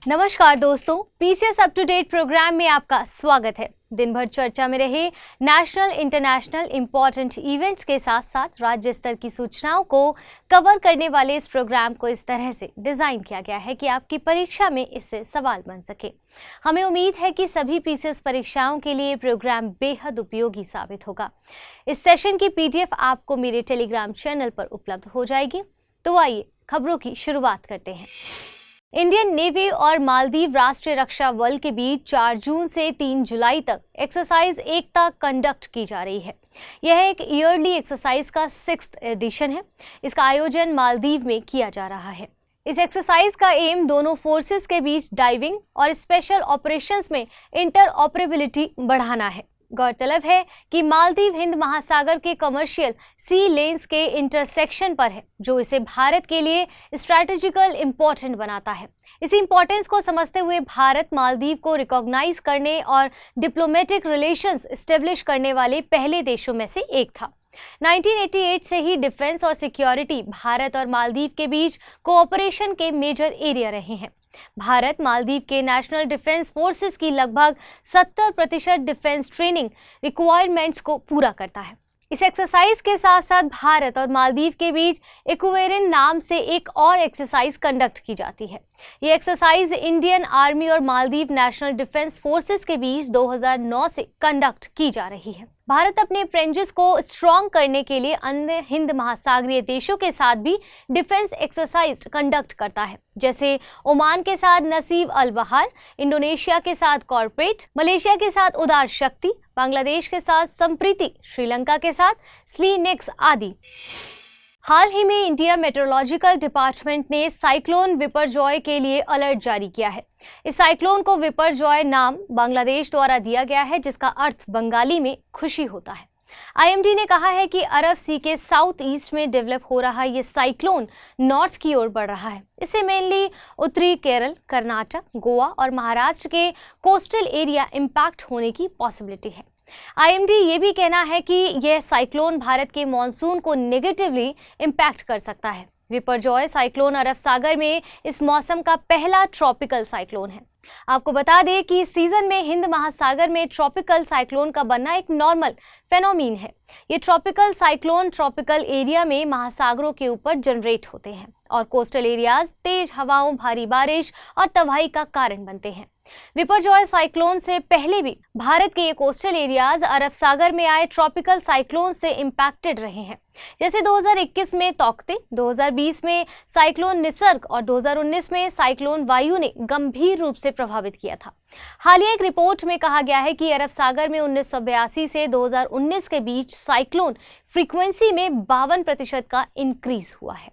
नमस्कार दोस्तों, PCS up to date program में आपका स्वागत है। दिन भर चर्चा में रहे नेशनल इंटरनेशनल इम्पोर्टेंट इवेंट्स के साथ साथ राज्य स्तर की सूचनाओं को कवर करने वाले इस प्रोग्राम को इस तरह से डिजाइन किया गया है कि आपकी परीक्षा में इससे सवाल बन सके। हमें उम्मीद है कि सभी पीसीएस परीक्षाओं के लिए प्रोग्राम बेहद उपयोगी साबित होगा। इस सेशन की पीडीएफ आपको मेरे टेलीग्राम चैनल पर उपलब्ध हो जाएगी। तो आइए खबरों की शुरुआत करते हैं। इंडियन नेवी और मालदीव राष्ट्रीय रक्षा बल के बीच 4 जून से 3 जुलाई तक एक्सरसाइज एकता कंडक्ट की जा रही है। यह एक ईयरली एक्सरसाइज का 6th एडिशन है। इसका आयोजन मालदीव में किया जा रहा है। इस एक्सरसाइज का एम दोनों फोर्सेस के बीच डाइविंग और स्पेशल ऑपरेशंस में इंटरऑपरेबिलिटी बढ़ाना है। गौरतलब है कि मालदीव हिंद महासागर के कमर्शियल सी लेन्स के इंटरसेक्शन पर है, जो इसे भारत के लिए स्ट्रैटेजिकल इम्पोर्टेंट बनाता है। इस इम्पोर्टेंस को समझते हुए भारत मालदीव को रिकॉग्नाइज करने और डिप्लोमेटिक रिलेशंस एस्टेब्लिश करने वाले पहले देशों में से एक था। 1988 से ही डिफेंस और सिक्योरिटी भारत और मालदीव के बीच कोऑपरेशन के मेजर एरिया रहे हैं। भारत मालदीव के नेशनल डिफेंस फोर्सेस की लगभग 70% डिफेंस ट्रेनिंग रिक्वायरमेंट्स को पूरा करता है। इस एक्सरसाइज के साथ साथ भारत और मालदीव के बीच इक्वेरिन नाम से एक और एक्सरसाइज कंडक्ट की जाती है। ये एक्सरसाइज इंडियन आर्मी और मालदीव नेशनल डिफेंस फोर्सेस के बीच 2009 से कंडक्ट की जा रही है। भारत अपने फ्रेंचेस को स्ट्रॉन्ग करने के लिए अन्य हिंद महासागरीय देशों के साथ भी डिफेंस एक्सरसाइज कंडक्ट करता है, जैसे ओमान के साथ नसीब अल बहार, इंडोनेशिया के साथ कॉर्पोरेट, मलेशिया के साथ उदार शक्ति, बांग्लादेश के साथ संप्रीति, श्रीलंका के साथ स्लीनेक्स आदि। हाल ही में इंडिया मेट्रोलॉजिकल डिपार्टमेंट ने साइक्लोन विपरजॉय के लिए अलर्ट जारी किया है। इस साइक्लोन को विपरजॉय नाम बांग्लादेश द्वारा दिया गया है, जिसका अर्थ बंगाली में खुशी होता है। आईएमडी ने कहा है कि अरब सी के साउथ ईस्ट में डेवलप हो रहा ये साइक्लोन नॉर्थ की ओर बढ़ रहा है। इससे मेनली उत्तरी केरल, कर्नाटक, गोवा और महाराष्ट्र के कोस्टल एरिया इम्पैक्ट होने की पॉसिबिलिटी है। आईएमडी ये भी कहना है कि यह साइक्लोन भारत के मॉनसून को नेगेटिवली इम्पैक्ट कर सकता है। विपरजॉय साइक्लोन अरब सागर में इस मौसम का पहला ट्रॉपिकल साइक्लोन है। आपको बता दें कि इस सीजन में हिंद महासागर में ट्रॉपिकल साइक्लोन का बनना एक नॉर्मल फेनोमीन है। ये ट्रॉपिकल साइक्लोन ट्रॉपिकल एरिया में महासागरों के ऊपर जनरेट होते हैं और कोस्टल एरियाज तेज हवाओं, भारी बारिश और तबाही का कारण बनते हैं। विपरजॉय साइक्लोन से पहले भी भारत के ये कोस्टल एरियाज अरब सागर में आए ट्रॉपिकल साइक्लोन से इम्पैक्टेड रहे हैं, जैसे 2021 में तौकते, 2020 में साइक्लोन निसर्ग और 2019 में साइक्लोन वायु ने गंभीर रूप से प्रभावित किया था। हालिया एक रिपोर्ट में कहा गया है कि अरब सागर में 1982 से 2019 के बीच साइक्लोन फ्रीक्वेंसी में 52% का इंक्रीज हुआ है।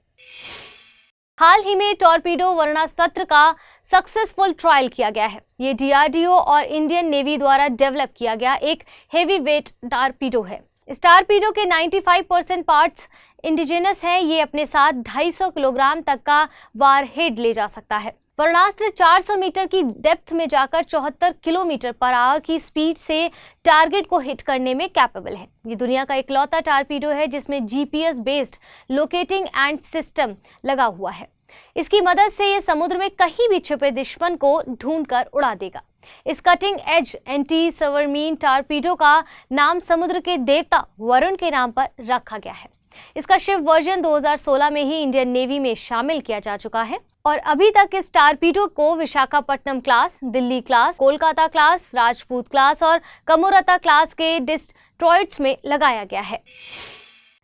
हाल ही में टॉर्पीडो वर्णास्त्र का सक्सेसफुल ट्रायल किया गया है। ये डीआरडीओ और इंडियन नेवी द्वारा डेवलप किया गया एक हेवी वेट टॉर्पीडो है। इस टॉर्पीडो के 95% पार्ट्स इंडिजिनस हैं। ये अपने साथ 250 किलोग्राम तक का वारहेड ले जा सकता है। वर्णास्त्र 400 मीटर की डेप्थ में जाकर 74 किलोमीटर पर आवर की स्पीड से टारगेट को हिट करने में कैपेबल है। ये दुनिया का इकलौता टॉर्पीडो है जिसमें GPS based locating and system लगा हुआ है। इसकी मदद से ये समुद्र में कहीं भी छुपे दुश्मन को ढूंढकर उड़ा देगा। इस cutting edge anti submarine torpedo का नाम समुद्र के देवता वरुण के नाम पर रखा गया है। इसका शिप वर्जन 2016 में ही इंडियन नेवी में शामिल किया जा चुका है और अभी तक इस टॉर्पीडो को Visakhapatnam class, Delhi class, Kolkata class, Rajput class और कमोरता क्लास के डिस्ट्रॉयर्स में लगाया गया है।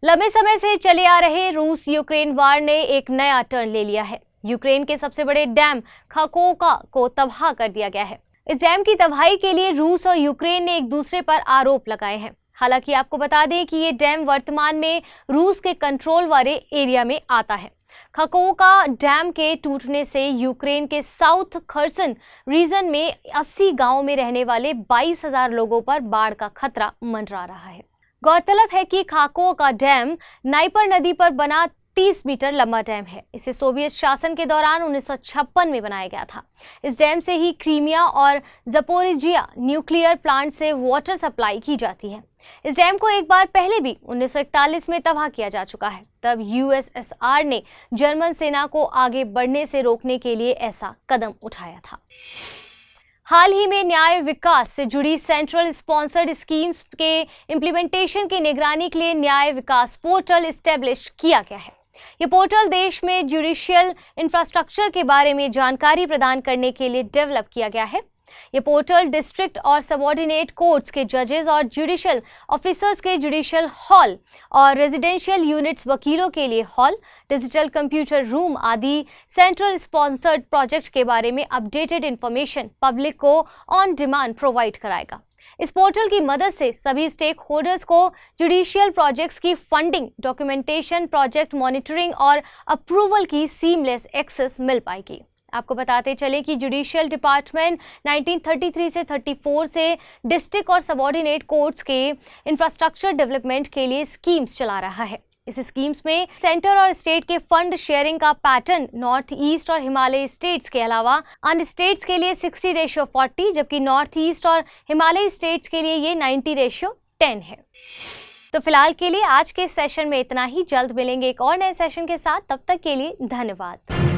लंबे समय से चले आ रहे रूस यूक्रेन वार ने एक नया टर्न ले लिया है। यूक्रेन के सबसे बड़े डैम खाकोका को तबाह कर दिया गया है। इस डैम की तबाही के लिए रूस और यूक्रेन ने एक दूसरे पर आरोप लगाए हैं। हालांकि आपको बता दें कि ये डैम वर्तमान में रूस के कंट्रोल वाले एरिया में आता है। खाकोका डैम के टूटने से यूक्रेन के साउथ खर्सन रीजन में 80 गांवों में रहने वाले 22,000 लोगों पर बाढ़ का खतरा मंडरा रहा है। गौरतलब है कि खाकोका डैम नाइपर नदी पर बना 30 मीटर लंबा डैम है। इसे सोवियत शासन के दौरान 1956 में बनाया गया था। इस डैम से ही क्रीमिया और ज़पोरिजिया न्यूक्लियर प्लांट से वाटर सप्लाई की जाती है। इस डैम को एक बार पहले भी 1941 में तबाह किया जा चुका है। तब यूएसएसआर ने जर्मन सेना को आगे बढ़ने से रोकने के लिए ऐसा कदम उठाया था। हाल ही में न्याय विकास से जुड़ी सेंट्रल स्पॉन्सर्ड स्कीम्स के इम्प्लीमेंटेशन की निगरानी के लिए न्याय विकास पोर्टल एस्टेब्लिश किया गया है। ये पोर्टल देश में जुडिशियल इंफ्रास्ट्रक्चर के बारे में जानकारी प्रदान करने के लिए डेवलप किया गया है। ये पोर्टल डिस्ट्रिक्ट और सबऑर्डिनेट कोर्ट्स के जजेस और जुडिशियल ऑफिसर्स के जुडिशियल हॉल और रेजिडेंशियल यूनिट्स वकीलों के लिए हॉल, डिजिटल कंप्यूटर रूम आदि सेंट्रल स्पॉन्सर्ड प्रोजेक्ट के बारे में अपडेटेड इंफॉर्मेशन पब्लिक को ऑन डिमांड प्रोवाइड कराएगा। इस पोर्टल की मदद से सभी स्टेक होल्डर्स को जुडिशियल प्रोजेक्ट्स की फंडिंग, डॉक्यूमेंटेशन, प्रोजेक्ट मॉनिटरिंग और अप्रूवल की सीमलेस एक्सेस मिल पाएगी। आपको बताते चले कि जुडिशियल डिपार्टमेंट 1933 से 34 से डिस्ट्रिक्ट और सबऑर्डिनेट कोर्ट्स के इंफ्रास्ट्रक्चर डेवलपमेंट के लिए स्कीम्स चला रहा है। इस स्कीम्स में सेंटर और स्टेट के फंड शेयरिंग का पैटर्न नॉर्थ ईस्ट और हिमालय स्टेट्स के अलावा अन्य स्टेट्स के लिए 60:40, जबकि नॉर्थ ईस्ट और हिमालय स्टेट्स के लिए ये 90:10 है। तो फिलहाल के लिए आज के सेशन में इतना ही। जल्द मिलेंगे एक और नए सेशन के साथ। तब तक के लिए धन्यवाद।